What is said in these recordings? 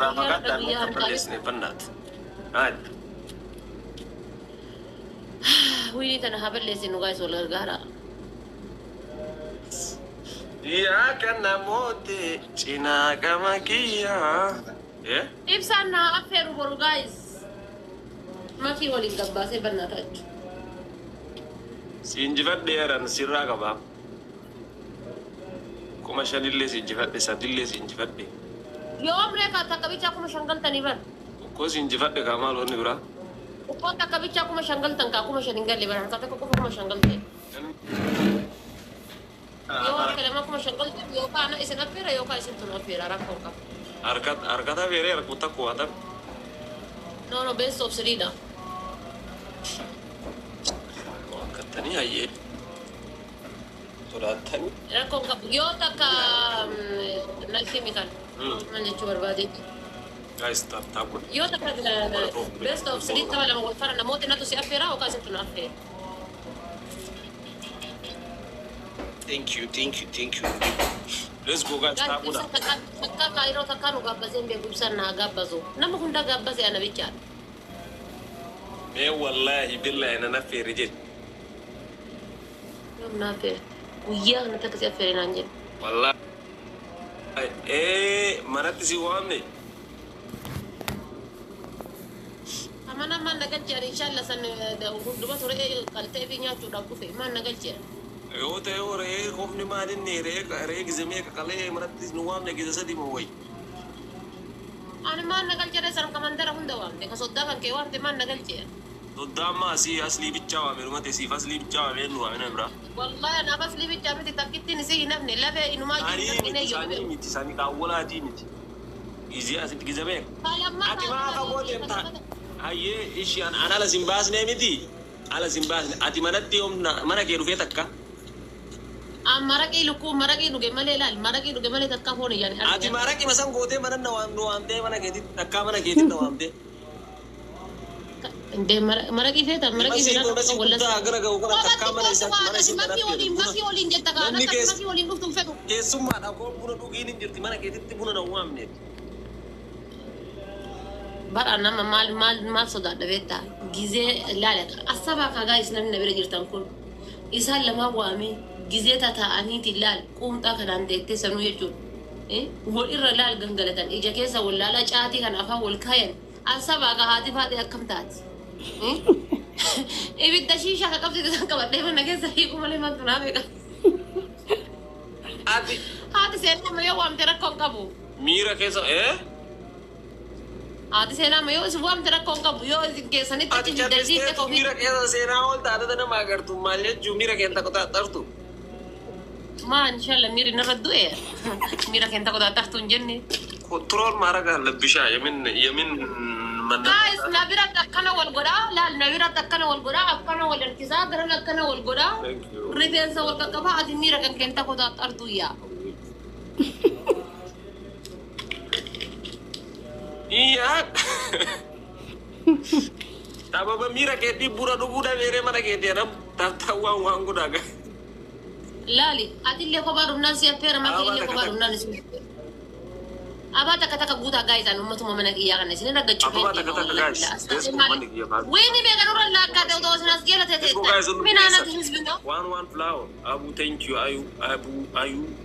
Rafa dan terpelis nih penat. Ad. Wih, tanah habis lesin guys solar gara. Iya kan namote Cina kamakia. Ya? Ibsan na affair baru guys. Maki walin gabbase banat aja. Sinjifat deran sirra kaba. Kuma shanille sinjifat de sadille sinjifat de. Yo mereka tak kebicara aku masyanggal tani bar. Ko sinjifat de kamal honi bra. Ko tak kebicara aku masyanggal tangka aku masyanggal lebar. Kata ko masyanggal tani. Yo kalau aku masyanggal yo ka anak isin affair yo ka isin tun affair rakon ka. Arkata vere arkuta kuatan. No best of Serida. Katani aye. Suratani. Rakon ka yo tak naksimikan. Manje coba berbadi. Guys, takut. Yo tak best of Serida wala mo fara na mote na to si affair o ka isin tun affair. Thank you. Let's go guys, takut. Takka kairo takka no gabbazen be gubsan na gabbazo. Nama hunda gabbaze ana bichar. Me wallahi billahi ana nafiri jid. Yom nafe. Uya na takka si affair nanje. Wallahi. Manati si wamne. Amana man nagal jar inshallah san da huduma tore kalte binya chuda ku fe man nagal jar. Yo te ore khofni madin ne re gizme ka kale manati nuwam ne giza sadi mo wai. Ana man nagal jar san kamandara hunda wamne ka sodda kan ke wamte man nagal jar. Dama si asli bichawa me rumate si asli bichawa me nuwa me bra. Wallahi ana asli bichawa me takitti ni si nafne labe inuma ji ne yo. Ani miti sani ka wala di miti. Izi asit gizme. Ati ma ka bote ta. Aye ishi ana la zimbas ne miti. Ala zimbas ati manati mana ke rufe takka. Maraki luge male lal maraki luge male takka honi yani ati maraki masan gote mana nawamde mana keti takka mana keti nawamde inde maraki feta wala agar ga ukara takka mana isa maki olin jetta kana maki olin duftum fetu kesuma da ko buna dugini jirti mana keti buna nawamne bar anama mal soda da beta gize lala asaba ka guys namna bere jirtan kun isa lama wame gizeta ta aniti lal qumta kanan dette sanu yejun wo irra lal gangalatan ija kesa wala la chaati kan afa wal kayan asaba ga hadi fadi akamtat ebi dashisha ka qabti tan ka wadde man kesa hi kumale man tunabe ka ati hadi sena mayo wam tera kon kabu mira kesa hadi sena mayo wam tera kon kabu yo kesa ni tati dasi te ko mira kesa sena ol ta da na magar tu malya jumira kenta ko ta tartu ما إن شاء الله ميري نردو إيه ميرا كنت أقول أتحتون جني كنترول ما رجع لبشة يمين من guys نبيرا تكنا والقرا لا نبيرا تكنا والقرا أكنا والارتزاق غير أكنا والقرا ريفين سوال ككفا هذه ميرا كنت أقول أتحتو يا iya Taba mira keti bura dugu da mere mana keti ram tawa wangu daga لالي أدلي خبر الناس يا بير ما كيلي خبر الناس أبا تكتك جودا جايز أنا متوم منك إياه كنا سنين رجع تشوفين أبا تكتك جايز وين بيجا نور الله كده ودوس ناس جيلة تهتت من أنا تنسبنا one flower Abu thank you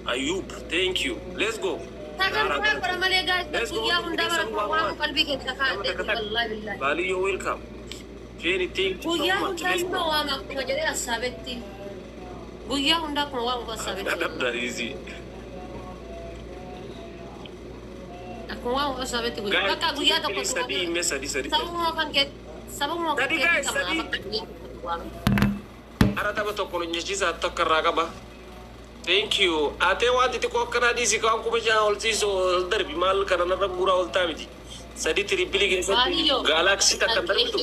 Ayub thank you let's go تكلم معك ولا مالي جايز يا هون دابا وأنا قلبي كده كفاية والله بالله بالي you welcome Jenny thank you ويا هون دابا وأنا كمجري أصابتي ويا هون دابا وأنا أصابتي أبدا easy Aku mau sahabat ibu. Kakak gue ya takut. Sadi. Sama mau kan ket. Sama mau kan ket sama apa tadi. Ara taba to kono nyeji za to karaga ba. Thank you. Ate wadi ti ko kana di si ko ko be ol si so darbi mal kana na bura ol tamiji. Sadi tripli ge galaxy ta kan darbi to.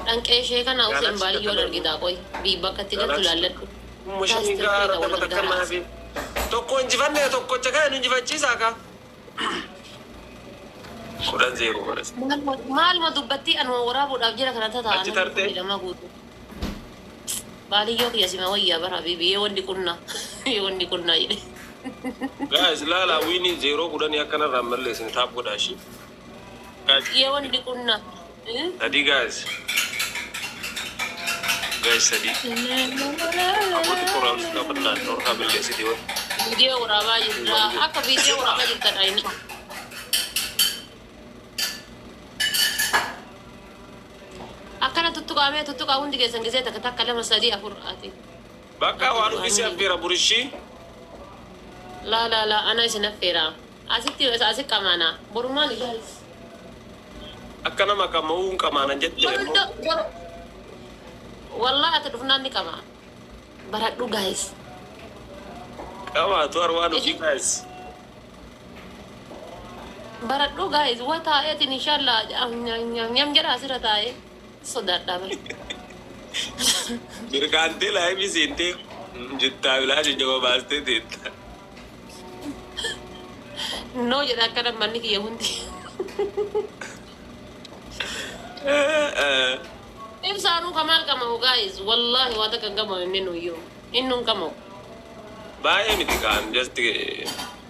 Dan keshe kana usen bali yo largi da koy. Bi bakati ga tulalle. Mushani ga taba ta kana fi. To ko njivanne to ko chaga njivachi saka. Kudan zero baras. Mal ma dubbatti an warabu da jira kana ta ta ila ma gutu. Bali yo ya sima wayya bara bibi ye wondi kunna. Ye wondi kunna ide. Guys, la winning zero kudan ya kana ramalle sin tap kuda shi. Iya wan di kunna. Tadi guys. Guys tadi. Aku tuh kurang suka benar nor kabel sih dia. Video uraba jira. Aka video uraba jira ini. Akana tutuka undi gesan gezeta katakala masadi afur ati. Baka waru bisi afira burishi. La ana isina fira. Asiti asik kamana. Borumani guys. Akana maka mau kamana jetee. Wallah atadufna ni kama. Baradu guys. Kama tu arwanu guys. Baradu guys. Wata ayatin inshallah nyam jara asirata ay. Sodat dabar. Birkante lah bisi inte. Jitta bila jawa baste deta. No jada kana manni ki yahundi. Insanu kamal kama guys. Wallahi wata kan gama nenu yo. Innun kama. Bye mitikan just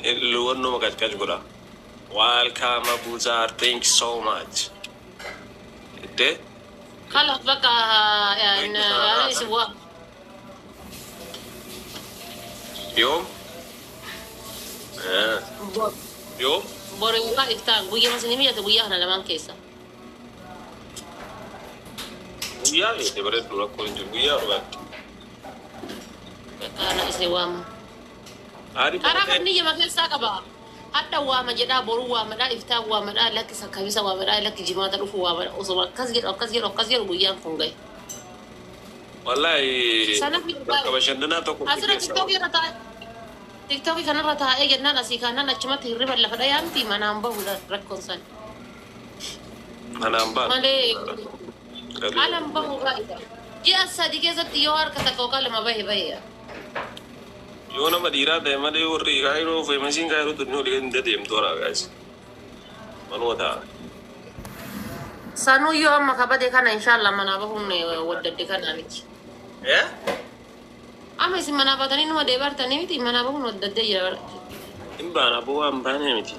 luar no makat kajgura. Welcome Abuzar. Thank you so much. Ite? Khalas baka ya iswa. Yom? Yom? Bore uka iftar. Guya masih ni ya tu guya na lamang kesa. Guya ni berat dulu aku lanjut guya orang. Kana isewam. Hari Karakan ni jema kesa ka ba. Hatta wa majada boru wa mada iftar wa mada laki sakabisa wa mada laki jima ta rufu wa mada usuma kasgir guya fungai. Wallahi. Sana fi ba. Kabashandana to ko. Asra TikTok kana rata e genna nasi kana na chuma tirriba la fada yanti manamba hula rakonsan. Manamba. Male alam bahu raida. Ya sadike zati yar kata kokal mabai baya. Yo na madira de made uri gairo famousin gairo tunno ligen de dem tora guys. Manwata. Sanu yo amma kabade kana inshallah manaba hunne wadde kana niki. Yeah? Ama isi manaba tani no de barta ni miti manaba hunno wadde ya. Imbana bo ambane miti.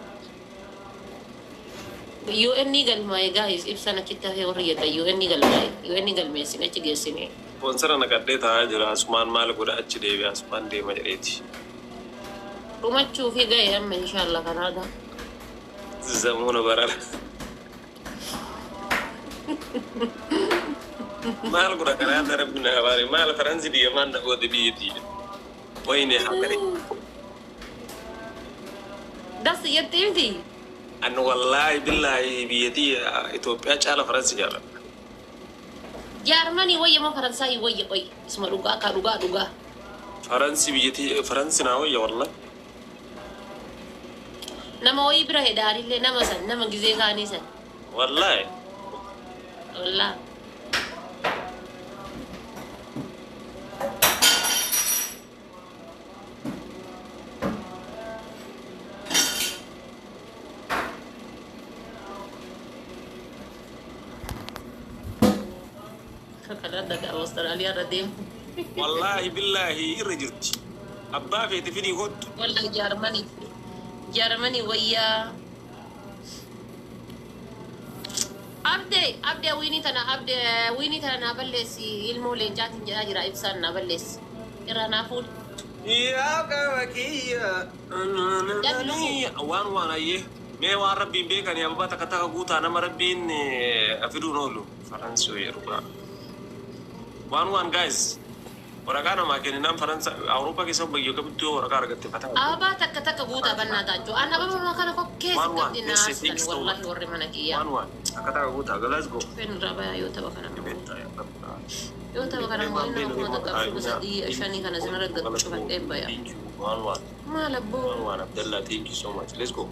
UN nigal mai guys ibsana kita he oriyata UN nigal mai UN nigal mai sina ci gesine. Sponsor na kadde ta jira asman mal guda acci de asman de majareti. Rumachu fi gay amma inshallah kanada. Zamuna barar. Mal guda kanada rabbina habari mal faransi di yaman da gode biyati. Wayne hakare. Das yatti. An wallahi billahi biyati Ethiopia chala faransi jala. Germany waya ma Faransai waya oi isma duga ka duga. Faransi biyati faransi na waya wallahi. Nama wai bira hedari le nama san nama gize kani san. Wallahi. Wallah. Kada daga Australia radim. Wallahi billahi irjirti. Abba fe tafini hot. Wallahi Germany waya. Abde wini tana na ballesi ilmu le jatin jira ibsan na ballesi. Irana food. Ya kawakiya. Wan aye. Me wa rabbi be kan ya baba takataka guta na marabbin afidu nolu. Faransa yoruba. Wan guys. Orang makin enam Faransa Eropa kisah bagi juga betul orang harga tempatan. Aba taka guta banna tanjo. Ana baba makan kok kes kadina aslan wallahi warri mana kiya. Wan taka guta galas go. Fen raba yo tabakana. Yo tabakana mo ina ko taka gusa di ashani kana zinara gaddo chubat emba ya. Wan. Malabo. Wan Abdullah, thank you so much. Let's go.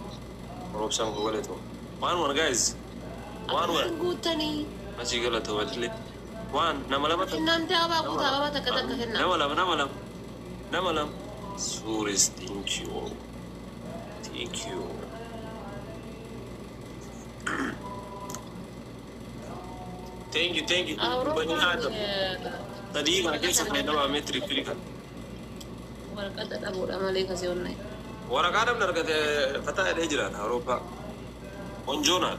Rob sang ko galeto. Wan guys. Wan. Guta ni. Masih galeto wadli. Wan, nama lama tu. Nanti apa taka henna. Nama lama. Suris, thank you. Thank you. Banyak ada. Tadi macam saya nama metrik kiri kan. Warga tak ada bodoh amalnya kasih online. waraqaa namni argate fataa jedhee jiraata Awurooppaa. Onjoonaa.